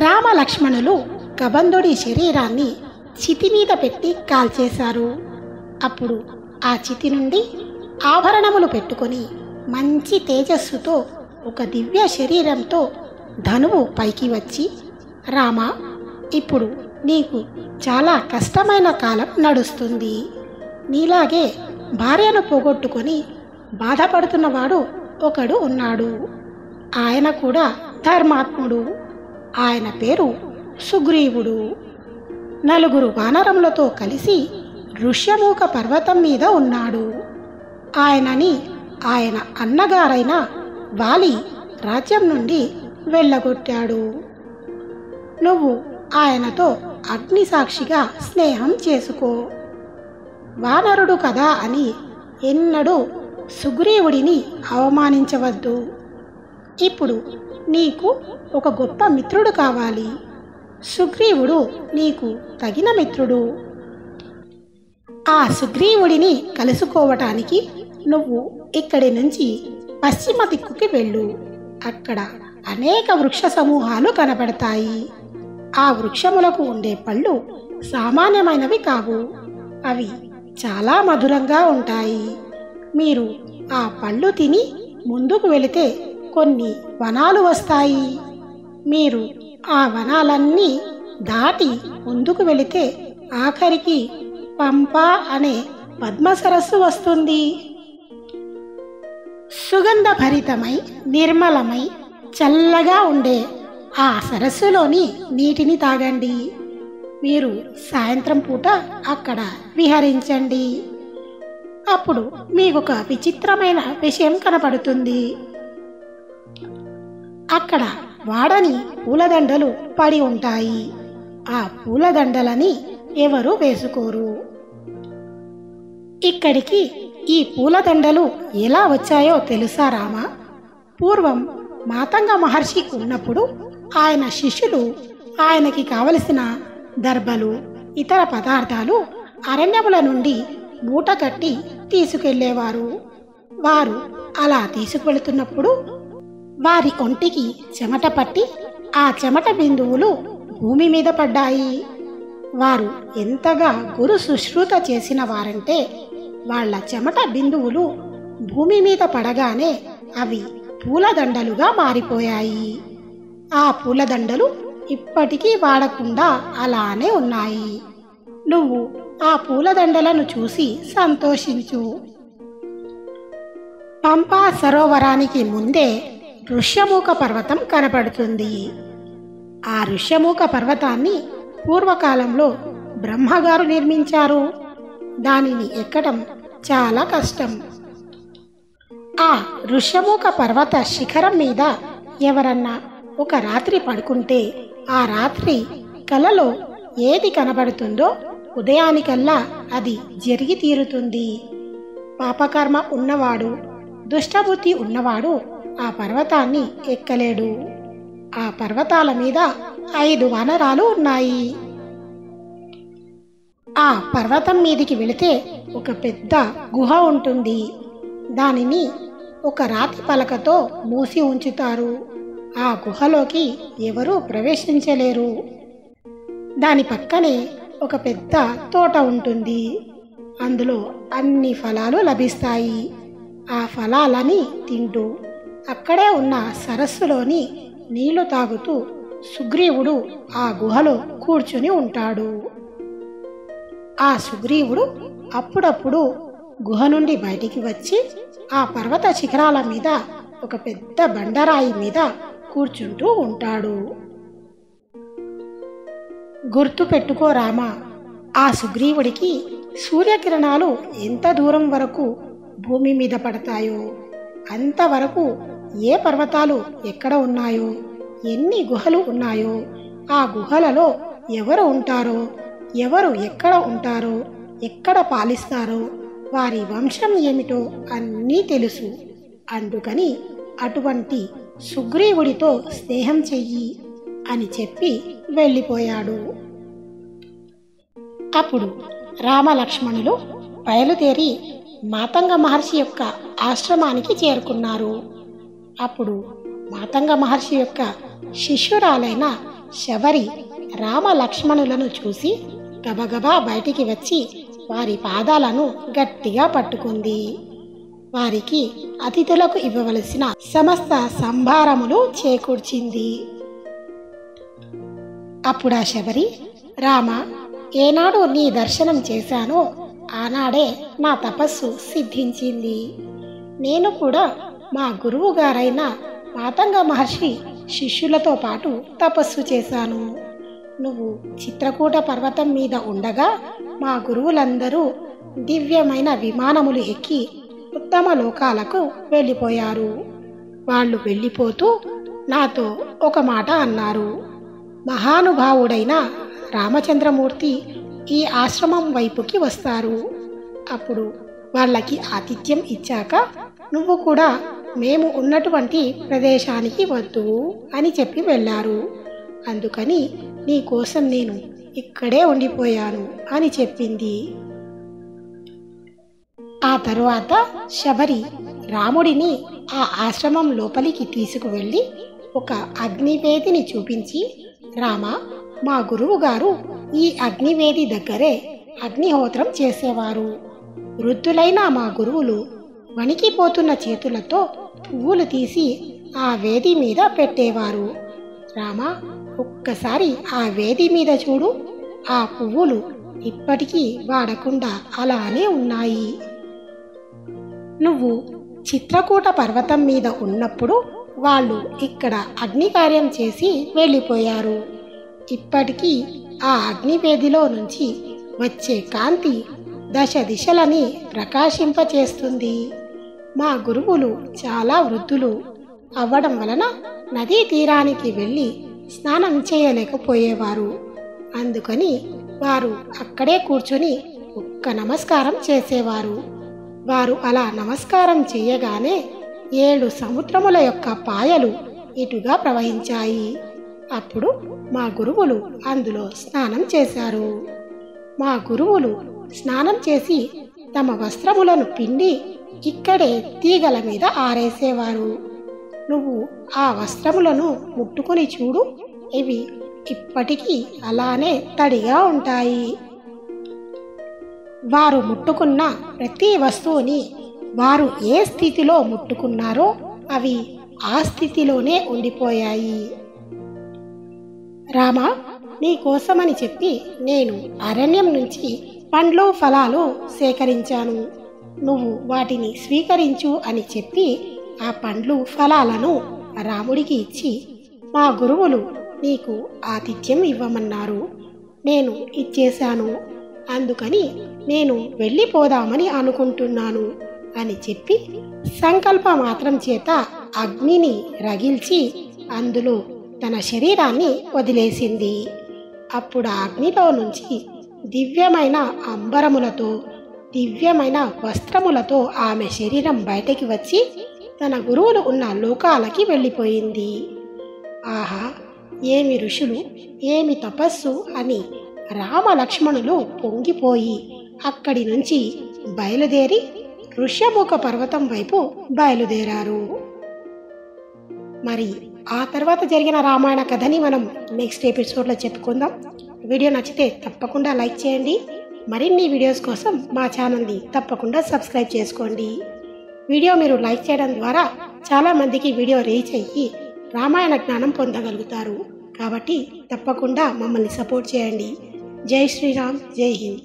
రామ లక్ష్మణులు కబంధుడి శరీరాన్ని చితి మీద పెట్టి కాల్చేశారు. అప్పుడు ఆ చితి నుండి ఆభరణములు పెట్టుకొని మంచి తేజస్సుతో ఒక దివ్య శరీరంతో ధనువు పైకి వచ్చి, రామా, ఇప్పుడు నీకు చాలా కష్టమైన కాలం నడుస్తుంది. నీలాగే భార్యను పోగొట్టుకొని బాధపడుతున్నవాడు ఒకడు ఉన్నాడు. ఆయన కూడా ధర్మాత్ముడు. ఆయన పేరు సుగ్రీవుడు. 4 వానరములతో కలిసి ఋష్యమూక పర్వతం మీద ఉన్నాడు. ఆయనని ఆయన అన్నగారైన వాలి రాజ్యం నుండి వెళ్ళగొట్టాడు. నువ్వు ఆయనతో అగ్నిసాక్షిగా స్నేహం చేసుకో. వానరుడు కదా అని ఎన్నడూ సుగ్రీవుడిని అవమానించవద్దు. ఇప్పుడు నీకు ఒక గొప్ప మిత్రుడు కావాలి. సుగ్రీవుడు నీకు తగిన మిత్రుడు. ఆ సుగ్రీవుడిని కలుసుకోవటానికి నువ్వు ఇక్కడి నుంచి పశ్చిమ దిక్కుకి వెళ్ళు. అక్కడ అనేక వృక్ష సమూహాలు కనబడతాయి. ఆ వృక్షములకు ఉండే పళ్ళు సామాన్యమైనవి కావు. అవి చాలా మధురంగా ఉంటాయి. మీరు ఆ పళ్ళు తిని ముందుకు వెళితే కొన్ని వనాలు వస్తాయి. మీరు ఆ వనాలన్నీ దాటి ముందుకు వెళితే ఆఖరికి పంప అనే పద్మ సరస్సు వస్తుంది. సుగంధభరితమై నిర్మలమై చల్లగా ఉండే ఆ సరస్సులోని నీటిని తాగండి. మీరు సాయంత్రం పూట అక్కడ విహరించండి. అప్పుడు మీకు ఒక విచిత్రమైన విషయం కనపడుతుంది. అక్కడ వాడని పూలదండలు పడి ఉంటాయి. ఆ పూలదండలని ఎవరు వేసుకోరు. ఇక్కడికి ఈ పూలదండలు ఎలా వచ్చాయో తెలుసా రామా? పూర్వం మాతంగ మహర్షి ఉన్నప్పుడు ఆయన శిష్యులు ఆయనకి కావలసిన దర్భలు, ఇతర పదార్థాలు అరణ్యముల నుండి మూట కట్టి తీసుకెళ్లేవారు. వారు అలా తీసుకువెళుతున్నప్పుడు వారి ఒంటికి చెమట పట్టి ఆ చెమట బిందువులు భూమి మీద పడ్డాయి. వారు ఎంతగా గురు శుశ్రూత చేసిన వారంటే వాళ్ళ చెమట బిందువులు భూమి మీద పడగానే అవి పూలదండలుగా మారిపోయాయి. ఆ పూలదండలు ఇప్పటికీ వాడకుండా అలానే ఉన్నాయి. నువ్వు ఆ పూలదండలను చూసి సంతోషించు. పంపా సరోవరానికి ముందే ఋష్యమూక పర్వతం కనపడుతుంది. ఆ ఋష్యమూక పర్వతాన్ని పూర్వకాలంలో బ్రహ్మగారు నిర్మించారు. దానిని ఎక్కడం చాలా కష్టం. ఆ ఋష్యమూక పర్వత శిఖరం మీద ఎవరన్నా ఒక రాత్రి పడుకుంటే ఆ రాత్రి కలలో ఏది కనబడుతుందో ఉదయానికల్లా అది జరిగి తీరుతుంది. పాపకర్మ ఉన్నవాడు, దుష్టబుద్ధి ఉన్నవాడు ఆ పర్వతాన్ని ఎక్కలేడు. ఆ పర్వతాల మీద 5 వానరాలు ఉన్నాయి. ఆ పర్వతం మీదికి వెళితే ఒక పెద్ద గుహ ఉంటుంది. దానిని ఒక రాతి పలకతో మూసి ఉంచుతారు. ఆ గుహలోకి ఎవరూ ప్రవేశించలేరు. దాని పక్కనే ఒక పెద్ద తోట ఉంటుంది. అందులో అన్ని ఫలాలు లభిస్తాయి. ఆ ఫలాలని తింటూ అక్కడే ఉన్న సరస్సులోని నీళ్లు తాగుతూ సుగ్రీవుడు ఆ గుహలో కూర్చుని ఉంటాడు. ఆ సుగ్రీవుడు అప్పుడప్పుడు గుహ నుండి బయటికి వచ్చి ఆ పర్వత శిఖరాల మీద ఒక పెద్ద బండరాయి మీద కూర్చుంటూ ఉంటాడు. గుర్తు పెట్టుకో రామా, ఆ సుగ్రీవుడికి సూర్యకిరణాలు ఎంత దూరం వరకు భూమి మీద పడతాయో అంతవరకు ఏ పర్వతాలు ఎక్కడ ఉన్నాయో, ఎన్ని గుహలు ఉన్నాయో, ఆ గుహలలో ఎవరు ఉంటారో, ఎవరు ఎక్కడ ఉంటారో, ఎక్కడ పాలిస్తారో, వారి వంశం ఏమిటో అన్నీ తెలుసు. అందుకని అటువంటి సుగ్రీవుడితో స్నేహం చెయ్యి అని చెప్పి వెళ్ళిపోయాడు. అప్పుడు రామలక్ష్మణులు బయలుదేరి మాతంగ మహర్షి యొక్క ఆశ్రమానికి చేరుకున్నారు. అప్పుడు మాతంగ మహర్షి యొక్క శిష్యురాలైన శబరి రామ లక్ష్మణులను చూసి గబగబా బయటికి వచ్చి వారి పాదాలను గట్టిగా పట్టుకుంది. వారికి అతిథులకు ఇవ్వవలసిన సమస్త సంభారములు చేకూర్చింది. అప్పుడా శబరి, రామ, ఏనాడు నీ దర్శనం చేశానో ఆనాడే నా తపస్సు సిద్ధించింది. నేను కూడా మా గురువు గారైన మాతంగ మహర్షి శిష్యులతో పాటు తపస్సు చేశాను. నువ్వు చిత్రకూట పర్వతం మీద ఉండగా మా గురువులందరూ దివ్యమైన విమానములు ఎక్కి ఉత్తమ లోకాలకు వెళ్ళిపోయారు. వాళ్ళు వెళ్ళిపోతూ నాతో ఒక మాట అన్నారు. మహానుభావుడైన రామచంద్రమూర్తి ఈ ఆశ్రమం వైపుకి వస్తారు. అప్పుడు వాళ్ళకి ఆతిథ్యం ఇచ్చాక నువ్వు కూడా మేము ఉన్నటువంటి ప్రదేశానికి వద్దు అని చెప్పి వెళ్ళారు. అందుకని నీ కోసం నేను ఇక్కడే ఉండిపోయాను అని చెప్పింది. ఆ తరువాత శబరి రాముడిని ఆ ఆశ్రమం లోపలికి తీసుకువెళ్ళి ఒక అగ్నివేదిని చూపించి, రామ, మా గురువు గారు ఈ అగ్నివేది దగ్గరే అగ్నిహోత్రం చేసేవారు. వృద్ధులైన మా గురువులు వణికిపోతున్న చేతులతో పువ్వులు తీసి ఆ వేది మీద పెట్టేవారు. రామ, ఒక్కసారి ఆ వేది మీద చూడు, ఆ పువ్వులు ఇప్పటికీ వాడకుండా అలానే ఉన్నాయి. నువ్వు చిత్రకూట పర్వతం మీద ఉన్నప్పుడు వాళ్ళు ఇక్కడ అగ్నికార్యం చేసి వెళ్ళిపోయారు. ఇప్పటికీ ఆ అగ్నివేదిలో నుంచి వచ్చే కాంతి దశ దిశలని ప్రకాశింపచేస్తుంది. మా గురువులు చాలా వృద్ధులు అవ్వడం వలన నదీ తీరానికి వెళ్ళి స్నానం చేయలేకపోయేవారు. అందుకని వారు అక్కడే కూర్చొని ఒక్క నమస్కారం చేసేవారు. వారు అలా నమస్కారం చేయగానే 7 సముద్రముల యొక్క పాయలు ఇటుగా ప్రవహించాయి. అప్పుడు మా గురువులు అందులో స్నానం చేశారు. మా గురువులు స్నానం చేసి తమ వస్త్రములను పిండి ఇక్కడే తీగల మీద ఆరేసేవారు. నువ్వు ఆ వస్త్రములను ముట్టుకుని చూడు, ఇవి ఇప్పటికీ అలానే తడిగా ఉంటాయి. వారు ముట్టుకున్న ప్రతి వస్తువుని వారు ఏ స్థితిలో ముట్టుకున్నారో అవి ఆ స్థితిలోనే ఉండిపోయాయి. రామ, నీ కోసమని చెప్పి నేను అరణ్యం నుంచి పండ్లు ఫలాలు సేకరించాను. నువ్వు వాటిని స్వీకరించు అని చెప్పి ఆ పండ్లు ఫలాలను రాముడికి ఇచ్చి, మా గురువులు నీకు ఆతిథ్యం ఇవ్వమన్నారు, నేను ఇచ్చేశాను, అందుకని నేను వెళ్ళిపోదామని అనుకుంటున్నాను అని చెప్పి సంకల్ప మాత్రం చేత అగ్నిని రగిల్చి అందులో తన శరీరాన్ని వదిలేసింది. అప్పుడు ఆ అగ్నిలో నుంచి దివ్యమైన అంబరములతో దివ్యమైన వస్త్రములతో ఆమె శరీరం బయటకి వచ్చి తన గురువులు ఉన్న లోకాలకి వెళ్ళిపోయింది. ఆహా, ఏమి ఋషులు, ఏమి తపస్సు అని రామ లక్ష్మణులు పొంగిపోయి అక్కడి నుంచి బయలుదేరి ఋష్యముఖ పర్వతం వైపు బయలుదేరారు. మరి ఆ తర్వాత జరిగిన రామాయణ కథని మనం నెక్స్ట్ ఎపిసోడ్లో చెప్పుకుందాం. వీడియో నచ్చితే తప్పకుండా లైక్ చేయండి. మరిన్ని వీడియోస్ కోసం మా ఛానల్ని తప్పకుండా సబ్స్క్రైబ్ చేసుకోండి. వీడియో మీరు లైక్ చేయడం ద్వారా చాలామందికి వీడియో రీచ్ అయ్యి రామాయణ జ్ఞానం పొందగలుగుతారు. కాబట్టి తప్పకుండా మమ్మల్ని సపోర్ట్ చేయండి. జై శ్రీరామ్, జై హింద్.